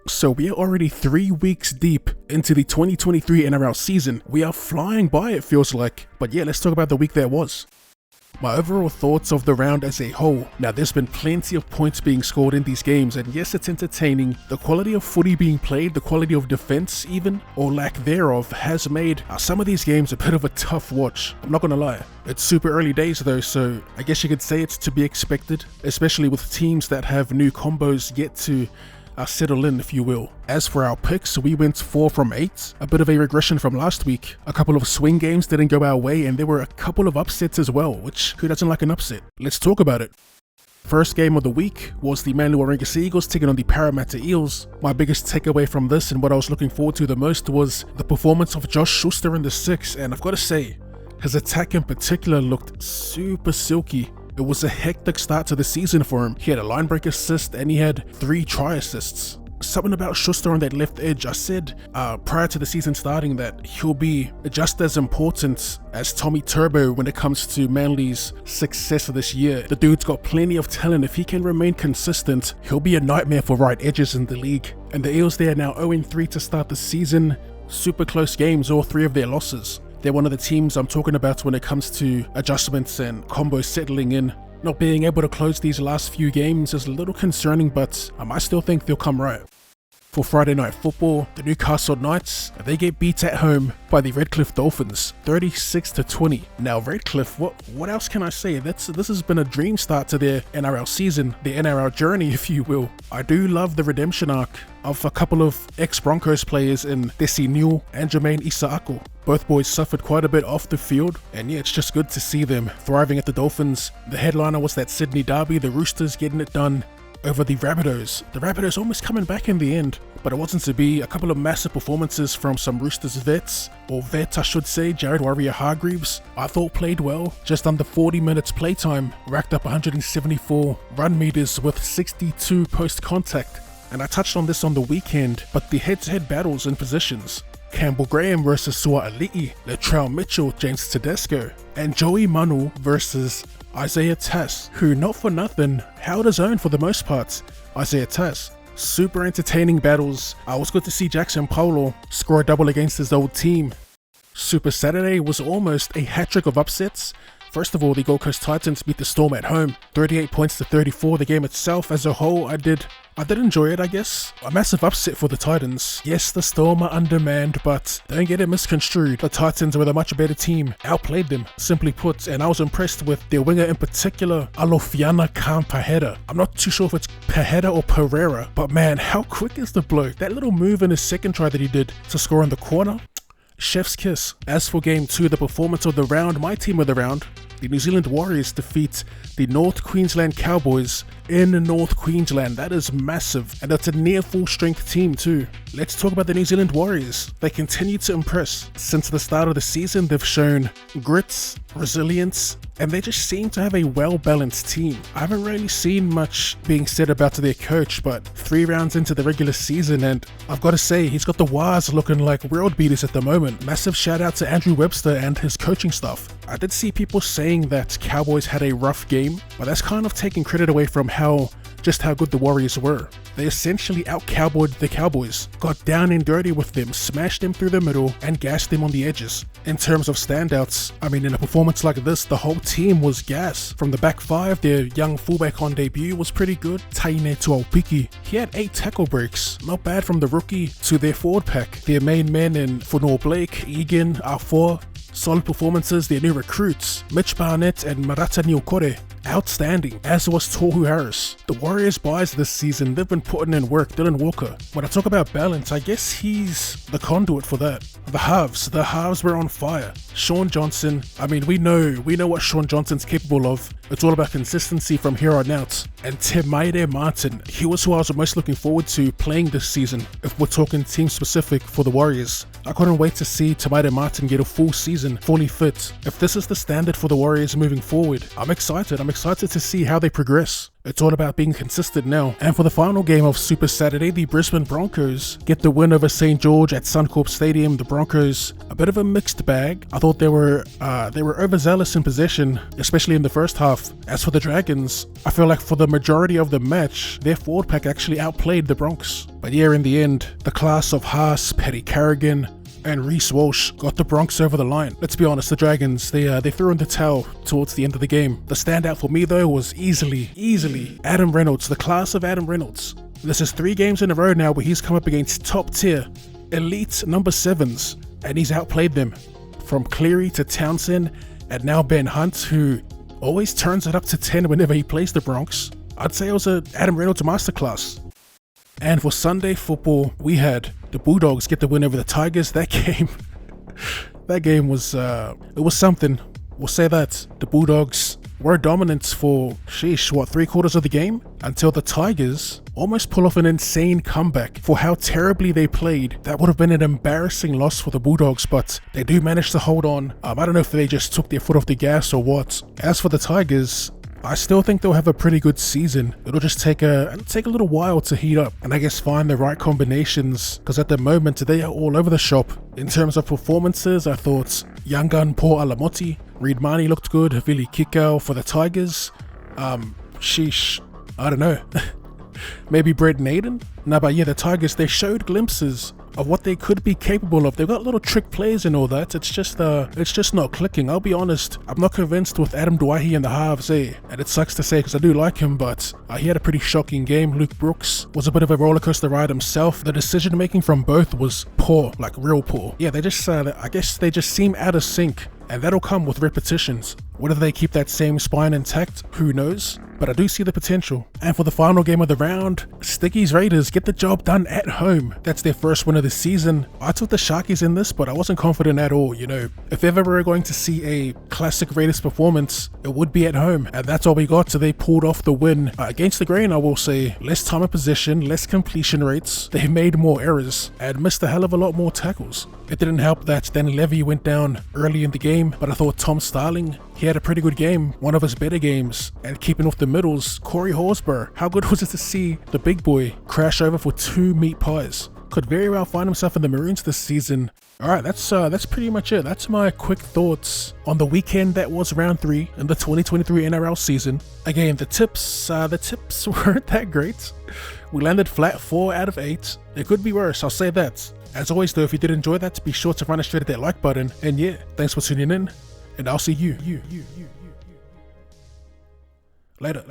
So we are already 3 weeks deep into the 2023 NRL season. We are flying by, it feels like. But yeah, let's talk about the week that was. My overall thoughts of the round as a whole. Now, there's been plenty of points being scored in these games, and yes, it's entertaining. The quality of footy being played, the quality of defense even, or lack thereof, has made some of these games a bit of a tough watch. I'm not gonna lie. It's super early days though, so I guess you could say it's to be expected, especially with teams that have new combos yet to settle in, if you will. As for our picks, we went 4 from 8, a bit of a regression from last week. A couple of swing games didn't go our way, and there were a couple of upsets as well, which who doesn't like an upset? Let's talk about it. First game of the week was the Manly Warringah Eagles taking on the Parramatta Eels. My biggest takeaway from this and what I was looking forward to the most was the performance of Josh Schuster in the 6, and I've got to say, his attack in particular looked super silky. It was a hectic start to the season for him. He had a line break assist and he had 3 try assists. Something about Schuster on that left edge. I said prior to the season starting that he'll be just as important as Tommy Turbo when it comes to Manly's success of this year. The dude's got plenty of talent. If he can remain consistent, he'll be a nightmare for right edges in the league. And the Eels, they are now 0-3 to start the season. Super close games, all 3 of their losses. They're one of the teams I'm talking about when it comes to adjustments and combos settling in. Not being able to close these last few games is a little concerning, but I still think they'll come right. For Friday Night Football, the Newcastle Knights, they get beat at home by the Redcliffe Dolphins, 36-20. Now Redcliffe, what else can I say? This has been a dream start to their NRL season, their NRL journey, if you will. I do love the redemption arc of a couple of ex-Broncos players in Desi Newell and Jermaine Isaako. Both boys suffered quite a bit off the field, and yeah, it's just good to see them thriving at the Dolphins. The headliner was that Sydney derby, the Roosters getting it done over the Rabbitohs. The Rabbitohs almost coming back in the end, but it wasn't to be. A couple of massive performances from some Roosters vets, or vet I should say, Jared Warrior-Hargreaves, I thought played well. Just under 40 minutes playtime, racked up 174 run meters with 62 post-contact. And I touched on this on the weekend, but the head-to-head battles in positions. Campbell Graham versus Sua Ali'i, Latrell Mitchell, James Tedesco, and Joey Manu versus Isaiah Tass, who not for nothing held his own for the most part. Isaiah Tass, super entertaining battles. It was good to see Jackson Paulo score a double against his old team. Super Saturday was almost a hat-trick of upsets. First of all, the Gold Coast Titans beat the Storm at home, 38 points to 34. The game itself as a whole, I did enjoy it, I guess. A massive upset for the Titans. Yes, the Storm are undermanned, but don't get it misconstrued. The Titans were the much better team, outplayed them, simply put, and I was impressed with their winger in particular, Alofiana Khan Paheda. I'm not too sure if it's Paheda or Pereira, but man, how quick is the bloke? That little move in his second try that he did to score in the corner, chef's kiss. As for game 2, the performance of the round, my team of the round, the New Zealand Warriors defeat the North Queensland Cowboys in North Queensland. That is massive, and that's a near full strength team too. Let's talk about the New Zealand Warriors. They continue to impress. Since the start of the season, they've shown grit, resilience, and they just seem to have a well-balanced team. I haven't really seen much being said about their coach, but 3 rounds into the regular season, and I've got to say, he's got the Wires looking like world beaters at the moment. Massive shout out to Andrew Webster and his coaching staff. I did see people saying that Cowboys had a rough game, but that's kind of taking credit away from just how good the Warriors were. They essentially out-cowboyed the Cowboys, got down and dirty with them, smashed them through the middle, and gassed them on the edges. In terms of standouts, I mean, in a performance like this, the whole team was gas. From the back 5, their young fullback on debut was pretty good, Taine Tuaupiki. He had 8 tackle breaks, not bad from the rookie to their forward pack. Their main men in Funor Blake, Egan, Afor, solid performances. Their new recruits, Mitch Barnett and Marata Niokore, outstanding, as was Tohu Harris. The Warriors buys this season, they've been putting in work. Dylan Walker, when I talk about balance, I guess he's the conduit for that. The halves were on fire. Sean Johnson, I mean, we know what Sean Johnson's capable of. It's all about consistency from here on out. And Temaire Martin, he was who I was most looking forward to playing this season, if we're talking team specific for the Warriors. I couldn't wait to see Temaire Martin get a full season, fully fit. If this is the standard for the Warriors moving forward, I'm excited excited to see how they progress. It's all about being consistent now. And for the final game of Super Saturday, the Brisbane Broncos get the win over St. George at Suncorp Stadium. The Broncos, a bit of a mixed bag. I thought they were overzealous in possession, especially in the first half. As for the Dragons, I feel like for the majority of the match, their forward pack actually outplayed the Bronx. But yeah, in the end, the class of Haas, Paddy Carrigan, and Reece Walsh got the Bronx over the line. Let's be honest, the Dragons, they threw in the towel towards the end of the game. The standout for me though was easily Adam Reynolds, the class of Adam Reynolds. This is 3 games in a row now where he's come up against top tier, elite number 7s, and he's outplayed them. From Cleary to Townsend, and now Ben Hunt, who always turns it up to 10 whenever he plays the Bronx. I'd say it was a Adam Reynolds masterclass. And for Sunday football, we had the Bulldogs get the win over the Tigers. That game was it was something. We'll say that. The Bulldogs were dominant for, 3/4 of the game, until the Tigers almost pull off an insane comeback. For how terribly they played, that would have been an embarrassing loss for the Bulldogs, but they do manage to hold on. I don't know if they just took their foot off the gas or what. As for the Tigers, I still think they'll have a pretty good season. It'll just take a little while to heat up and I guess find the right combinations, because at the moment they are all over the shop. In terms of performances, I thought young gun Paul Alamoti, Reed Marnie looked good, Vili Kikau for the Tigers. I don't know. Maybe Brett Naden? Nah, but yeah, the Tigers, they showed glimpses of what they could be capable of. They've got little trick plays and all that. It's just not clicking. I'll be honest, I'm not convinced with Adam Dwyer in the halves, and it sucks to say because I do like him, but he had a pretty shocking game. Luke Brooks was a bit of a rollercoaster ride himself. The decision making from both was poor, like real poor. Yeah, they just I guess they just seem out of sync, and that'll come with repetitions. Whether they keep that same spine intact, who knows? But I do see the potential. And for the final game of the round, Sticky's Raiders get the job done at home. That's their first win of the season. I took the Sharkies in this, but I wasn't confident at all, If ever we're going to see a classic Raiders performance, it would be at home. And that's all we got, so they pulled off the win. Against the grain, I will say, less time of possession, less completion rates. They made more errors and missed a hell of a lot more tackles. It didn't help that then Levy went down early in the game, but I thought Tom Starling, he had a pretty good game, one of his better games. And keeping off the middles, Corey Horsburgh, how good was it to see the big boy crash over for 2 meat pies? Could very well find himself in the Maroons this season. Alright, that's pretty much it. That's my quick thoughts on the weekend that was round 3 in the 2023 NRL season. Again, the tips weren't that great. We landed flat 4 out of 8. It could be worse, I'll say that. As always though, if you did enjoy that, be sure to run straight at that like button. And yeah, thanks for tuning in, and I'll see you later.